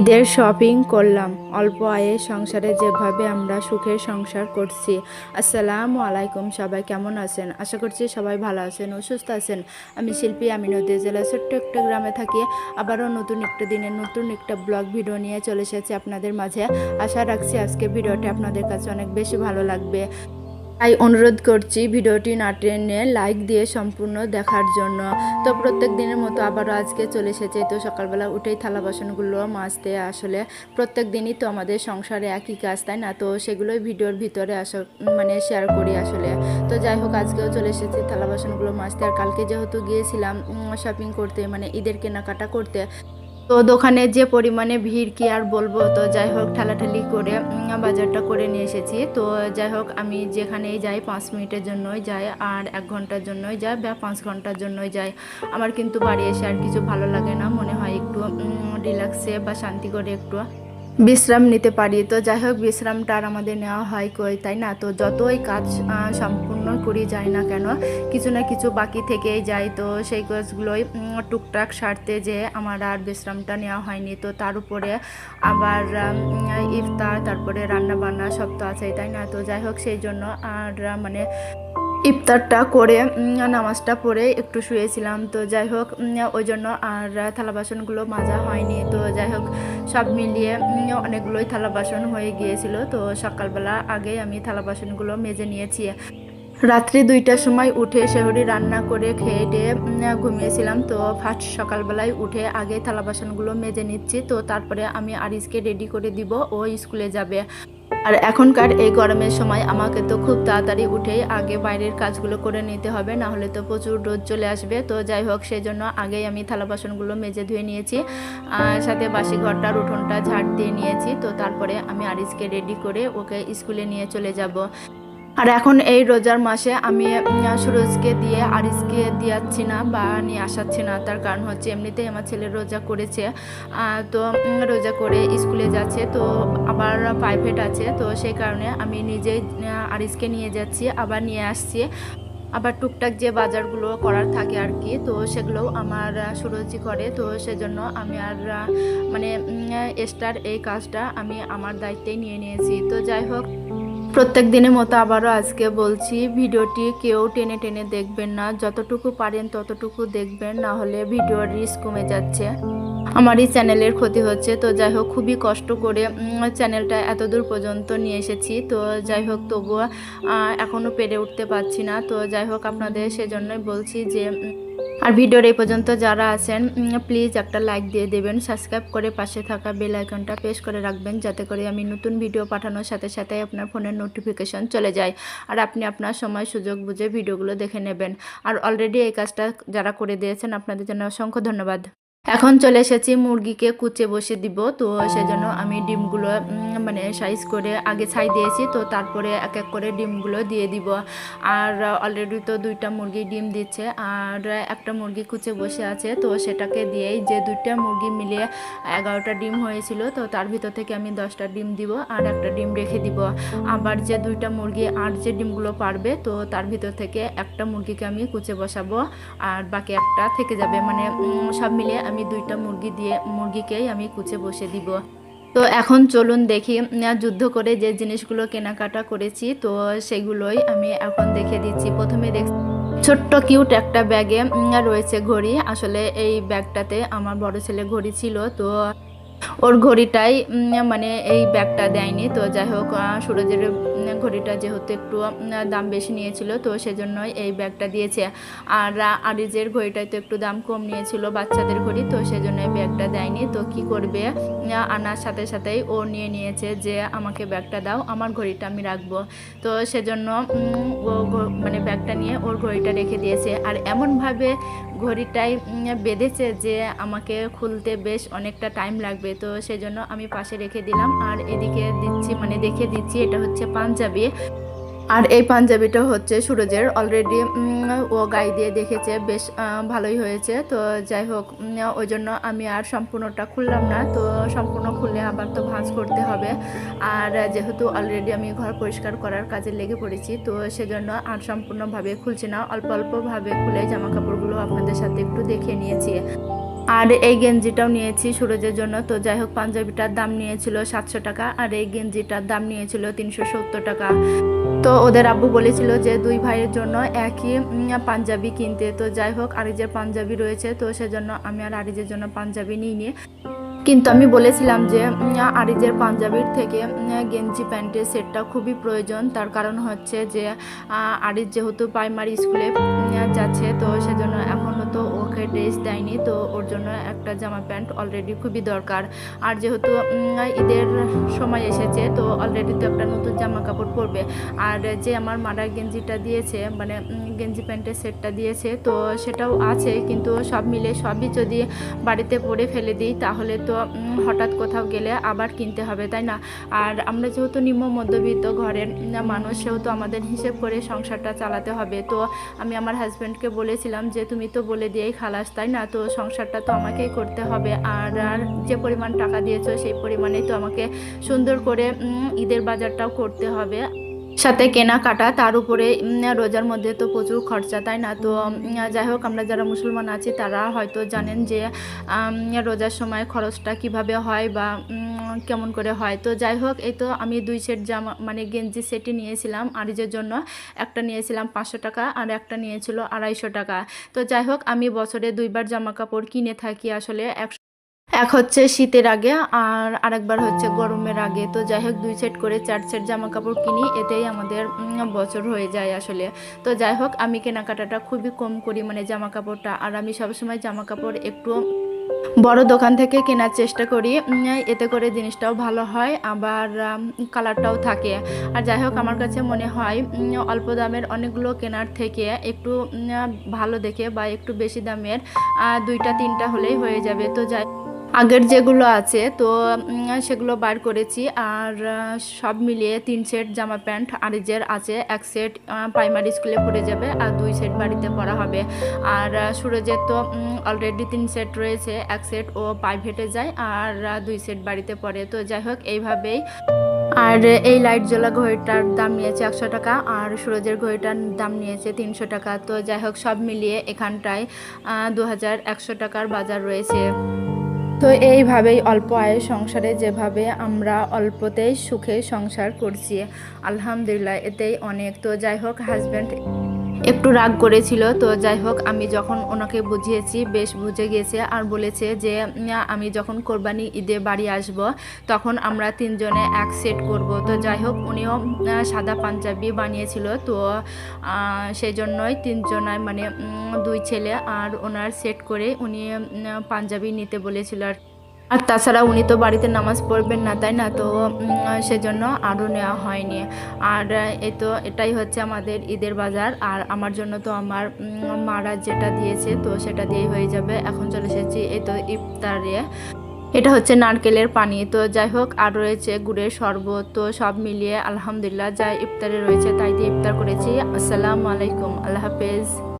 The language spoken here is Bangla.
ঈদের শপিং করলাম। অল্প আয়ে সংসারে যেভাবে আমরা সুখের সংসার করছি। আসসালামু আলাইকুম, সবাই কেমন আছেন? আশা করছি সবাই ভালো আছেন ও সুস্থ আছেন। আমি শিল্পী, আমি নদী জেলা ছোট্ট একটা গ্রামে থাকি। আবারও নতুন একটা দিনের নতুন একটা ব্লগ ভিডিও নিয়ে চলে এসেছি আপনাদের মাঝে। আশা রাখছি আজকে ভিডিওটি আপনাদের কাছে অনেক বেশি ভালো লাগবে। তাই অনুরোধ করছি ভিডিওটি না টেনে লাইক দিয়ে সম্পূর্ণ দেখার জন্য। তো প্রত্যেক দিনের মতো আবারও আজকে চলে এসেছে। তো সকালবেলা উঠেই থালা বাসনগুলো মাজতে, আসলে প্রত্যেক দিনই তো আমাদের সংসারে একই কাজ, তাই না? তো সেগুলোই ভিডিওর ভিতরে শেয়ার করি আসলে। তো যাই হোক, আজকেও চলে এসেছি থালা বাসনগুলো মাজতে। আর কালকে যেহেতু গিয়েছিলাম শপিং করতে, মানে ঈদের কেনাকাটা করতে, তো দোকানে যে পরিমাণে ভিড় কি আর বলবো। তো যাই হোক, ঠেলাঠেলি করে বাজারটা করে নিয়ে এসেছি। তো যাই হোক, আমি যেখানেই যাই 5 মিনিটের জন্যই যাই, আর 1 ঘন্টার জন্যই যাই বা 5 ঘন্টার জন্যই যাই। আমার কিন্তু বাড়ি এসে আর কিছু ভালো লাগে না, মনে হয় একটু রিল্যাক্সে বা শান্তি করে একটু বিশ্রাম নিতে পারি। তো যাই হোক, বিশ্রামটা আর আমাদের নেওয়া হয় কই, তাই না? তো যতই কাজ সম্পূর্ণ করি যাই না কেন, কিছু না কিছু বাকি থেকেই যায়। তো সেই কাজগুলোই টুকটাক সারতে যে আমার আর বিশ্রামটা নেওয়া হয়নি। তো তার উপরে আবার ইফতার, তারপরে রান্না বান্না সব তো আছেই, তাই না? তো যাই হোক, সেই জন্য আর ইফতারটা করে নামাজটা পড়ে একটু শুয়েছিলাম। তো যাই হোক, ওই জন্য আর থালা বাসনগুলো মাজা হয়নি। তো যাই হোক, সব মিলিয়ে অনেকগুলোই থালা বাসন হয়ে গিয়েছিল। তো সকালবেলা আগেই আমি থালা বাসনগুলো মেজে নিয়েছি। রাত্রি 2টার সময় উঠে সেহরি রান্না করে খেয়ে টেয়ে ঘুমিয়েছিলাম। তো ফার্স্ট সকালবেলায় উঠে আগে থালা বাসনগুলো মেজে নিচ্ছি। তো তারপরে আমি আরিসকে রেডি করে দিব, ও স্কুলে যাবে। আর এখনকার এই গরমের সময় আমাকে তো খুব তাড়াতাড়ি উঠেই আগে বাইরের কাজগুলো করে নিতে হবে, না হলে তো প্রচুর রোদ চলে আসবে। তো যাই হোক, সেই জন্য আগেই আমি থালা বাসনগুলো মেজে ধুয়ে নিয়েছি, সাথে বাসি ঘরটার উঠোনটা ঝাড় দিয়ে নিয়েছি। তো তারপরে আমি আরিসকে রেডি করে ওকে স্কুলে নিয়ে চলে যাব। আর এখন এই রোজার মাসে আমি সুরজকে দিয়ে আরিসকে দিয়াচ্ছি না বা নিয়ে আসাচ্ছি না। তার কারণ হচ্ছে এমনিতেই আমার ছেলে রোজা করেছে, তো রোজা করে স্কুলে যাচ্ছে, তো আবার প্রাইভেট আছে। তো সেই কারণে আমি নিজেই আরিসকে নিয়ে যাচ্ছি, আবার নিয়ে আসছি। আবার টুকটাক যে বাজারগুলো করার থাকে আর কি, তো সেগুলোও আমার সুরজি করে। তো সেজন্য আমি আর মানে এক্সট্রার এই কাজটা আমি আমার দায়িত্বেই নিয়ে নিয়েছি। তো যাই হোক, প্রত্যেক দিনের মতো আবারও আজকে বলছি, ভিডিওটি কেউ টেনে টেনে দেখবেন না, যতটুকু পারেন ততটুকু দেখবেন, না হলে ভিডিওর রিস্ক কমে যাচ্ছে, আমারই চ্যানেলের ক্ষতি হচ্ছে। তো যাই হোক, খুবই কষ্ট করে চ্যানেলটা এতদূর পর্যন্ত নিয়ে এসেছি। তো যাই হোক, তবুও এখনও পেরে উঠতে পারছি না। তো যাই হোক, আপনাদের সেজন্যই বলছি যে আর ভিডিওর এই পর্যন্ত যারা আছেন, প্লিজ একটা লাইক দিয়ে দেবেন, সাবস্ক্রাইব করে পাশে থাকা বেল আইকনটা প্রেস করে রাখবেন, যাতে করে আমি নতুন ভিডিও পাঠানোর সাথে সাথে আপনার ফোনের নোটিফিকেশন চলে যায়, আর আপনি আপনার সময় সুযোগ বুঝে ভিডিওগুলো দেখে নেবেন। আর অলরেডি এই কাজটা যারা করে দিয়েছেন, আপনাদের জন্য অসংখ্য ধন্যবাদ। এখন চলে এসেছি মুরগিকে কুচে বসে দিব। তো সেজন্য আমি ডিমগুলো সাইজ করে আগে ছাই দিয়েছি। তো তারপরে এক এক করে ডিমগুলো দিয়ে দিব। আর অলরেডি তো 2টা মুরগি ডিম দিচ্ছে, আর একটা মুরগি কুচে বসে আছে। তো সেটাকে দিয়েই যে 2টা মুরগি মিলিয়ে 11টা ডিম হয়েছিল, তো তার ভিতর থেকে আমি 10টা ডিম দিব আর একটা ডিম রেখে দিব। আবার যে 2টা মুরগি আর যে ডিমগুলো পারবে, তো তার ভিতর থেকে একটা মুরগিকে আমি কুচে বসাবো, আর বাকি একটা থেকে যাবে। সব মিলিয়ে আমি 2টা মুরগিকেই আমি কুচে বসে দিব। তো এখন চলুন দেখি যুদ্ধ করে যে জিনিসগুলো কেনাকাটা করেছি, তো সেগুলোই আমি এখন দেখে দিচ্ছি। প্রথমে ছোট্ট কিউট একটা ব্যাগে রয়েছে ঘড়ি। আসলে এই ব্যাগটাতে আমার বড় ছেলে ঘড়ি ছিল, তো ওর ঘড়িটাই এই ব্যাগটা দেয়নি। তো যাই হোক, সুরজের ঘড়িটা যেহেতু একটু দাম বেশি নিয়েছিল, তো সেজন্যই এই ব্যাগটা দিয়েছে। আর আরিজের ঘড়িটাই তো একটু দাম কম নিয়েছিল, বাচ্চাদের ঘড়ি, তো সেজন্য এই ব্যাগটা দেয়নি। তো কি করবে, আনার সাথে সাথেই ও নিয়ে নিয়েছে যে আমাকে ব্যাগটা দাও, আমার ঘড়িটা আমি রাখবো। তো সেজন্য ও ব্যাগটা নিয়ে ওর ঘড়িটা রেখে দিয়েছে। আর এমনভাবে ঘড়িটাই বেঁধেছে যে আমাকে খুলতে বেশ অনেকটা টাইম লাগবে। তো সেজন্য আমি পাশে রেখে দিলাম। আর এদিকে দেখে দিচ্ছি, এটা হচ্ছে পাঞ্জাবি। আর এই পাঞ্জাবিটা হচ্ছে সুরজের। অলরেডি ও গায়ে দিয়ে দেখেছে, বেশ ভালোই হয়েছে। তো যাই হোক, ওই জন্য আমি আর সম্পূর্ণটা খুললাম না। তো সম্পূর্ণ খুললে আবার তো ভাঁজ করতে হবে। আর যেহেতু অলরেডি আমি ঘর পরিষ্কার করার কাজে লেগে পড়েছি, তো সেজন্য আর সম্পূর্ণভাবে খুলছি না, অল্প অল্পভাবে খুলে জামা কাপড়গুলো আপনাদের সাথে একটু দেখে নিয়েছি। আর এই গেঞ্জিটাও নিয়েছি সুরজের জন্য। তো যাই হোক, পাঞ্জাবিটার দাম নিয়েছিল 700 টাকা আর এই গেঞ্জিটার দাম নিয়েছিল 370 টাকা। তো ওদের আব্বু বলেছিল যে দুই ভাইয়ের জন্য একই পাঞ্জাবি কিনতে। তো যাই হোক, আরিজের পাঞ্জাবি রয়েছে, তো সেজন্য আমি আর আরিজের জন্য পাঞ্জাবি নিইনি। কিন্তু আমি বলেছিলাম যে আরিজের পাঞ্জাবির থেকে গেঞ্জি প্যান্টের সেটটা খুবই প্রয়োজন। তার কারণ হচ্ছে যে আরিজ যেহেতু প্রাইমারি স্কুলে যাচ্ছে, তো সেজন্য এখনও তো ওকে ড্রেস দেয়নি, তো ওর জন্য একটা জামা প্যান্ট অলরেডি খুবই দরকার। আর যেহেতু ঈদের সময় এসেছে, তো অলরেডি তো একটা নতুন জামা কাপড় পরবে। আর যে আমার মারা গেঞ্জিটা দিয়েছে, মানে গেঞ্জি প্যান্টের সেটটা দিয়েছে, তো সেটাও আছে, কিন্তু সব মিলে সবই যদি বাড়িতে পরে ফেলে দিই তাহলে তো হঠাৎ কোথাও গেলে আবার কিনতে হবে, তাই না? আর আমরা যেহেতু নিম্ন মধ্যবিত্ত ঘরের মানুষ, সেহেতু আমাদের হিসেব করে সংসারটা চালাতে হবে। তো আমি আমার হাজব্যান্ডকে বলেছিলাম যে তুমি তো বলে দিয়েই খালাস, তাই না? তো সংসারটা তো আমাকেই করতে হবে। আর যে পরিমাণ টাকা দিয়েছো সেই পরিমাণেই তো আমাকে সুন্দর করে ঈদের বাজারটাও করতে হবে, সাথে কেনাকাটা, তার উপরে রোজার মধ্যে তো প্রচুর খরচা, তাই না? তো যাই হোক, আমরা যারা মুসলমান আছি তারা হয়তো জানেন যে রোজার সময় খরচটা কিভাবে হয় বা কেমন করে হয়। তো যাই হোক, এই তো আমি 2 সেট জামা, মানে গেঞ্জি সেটই নিয়েছিলাম আরিজের জন্য। একটা নিয়েছিলাম 500 টাকা আর একটা নিয়েছিল 250 টাকা। তো যাই হোক, আমি বছরে 2বার জামা কাপড় কিনে থাকি আসলে। এক হচ্ছে শীতের আগে আর আরেকবার হচ্ছে গরমের আগে। তো যাই হোক, 2 সেট করে 4 সেট জামা কাপড় কিনি, এতেই আমাদের বছর হয়ে যায় আসলে। তো যাই হোক, আমি কেনাকাটাটা খুবই কম করি, মানে জামা কাপড়টা। আর আমি সবসময় জামা কাপড় একটু বড় দোকান থেকে কেনার চেষ্টা করি, এতে করে জিনিসটাও ভালো হয়, আবার কালারটাও থাকে। আর যাই হোক, আমার কাছে মনে হয় অল্প দামের অনেকগুলো কেনার থেকে একটু ভালো দেখে বা একটু বেশি দামের 2টা 3টা হলেই হয়ে যাবে। তো যাই আগের যেগুলো আছে, তো সেগুলো বার করেছি। আর সব মিলিয়ে 3 সেট জামা প্যান্ট আরিজের আছে। 1 সেট প্রাইমারি স্কুলে পড়ে যাবে আর 2 সেট বাড়িতে পরা হবে। আর সুরজের তো অলরেডি 3 সেট রয়েছে, 1 সেট ও প্রাইভেটে যায় আর 2 সেট বাড়িতে পড়ে। তো যাই হোক, এইভাবেই। আর এই লাইট জ্বলা ঘড়িটার দাম নিয়েছে 100 টাকা আর সুরজের ঘড়িটার দাম নিয়েছে 300 টাকা। তো যাই হোক, সব মিলিয়ে এখানটায় 2100 টাকার বাজার রয়েছে। তো এইভাবেই অল্প আয়ের সংসারে যেভাবে আমরা অল্পতেই সুখে সংসার করছি, আলহামদুলিল্লাহ, এতেই অনেক। তো যাই হোক, হাজব্যান্ড একটু রাগ করেছিল। তো যাই হোক, আমি যখন ওনাকে বুঝিয়েছি বেশ বুঝে গেছে আর বলেছে যে আমি যখন কোরবানি ঈদে বাড়ি আসব তখন আমরা 3 জনে 1 সেট করব। তো যাই হোক, উনিও সাদা পাঞ্জাবি বানিয়েছিল, তো সেই জন্যই 3 জনায়, মানে 2 ছেলে আর ওনার সেট করে উনি পাঞ্জাবি নিতে বলেছিল। আর তাছাড়া উনি তো বাড়িতে নামাজ পড়বেন না, তাই না? তো সেজন্য আরও নেওয়া হয়নি। আর এই তো এটাই হচ্ছে আমাদের ঈদের বাজার। আর আমার জন্য তো আমার মারা যেটা দিয়েছে, তো সেটা দিয়েই হয়ে যাবে। এখন চলে এসেছি এই তো ইফতারে। এটা হচ্ছে নারকেলের পানি। তো যাই হোক, আর রয়েছে গুড়ের শরবত। তো সব মিলিয়ে আলহামদুলিল্লাহ যা ইফতারে রয়েছে তাই দিয়ে ইফতার করেছি। আসসালামু আলাইকুম, আল্লাহ হাফেজ।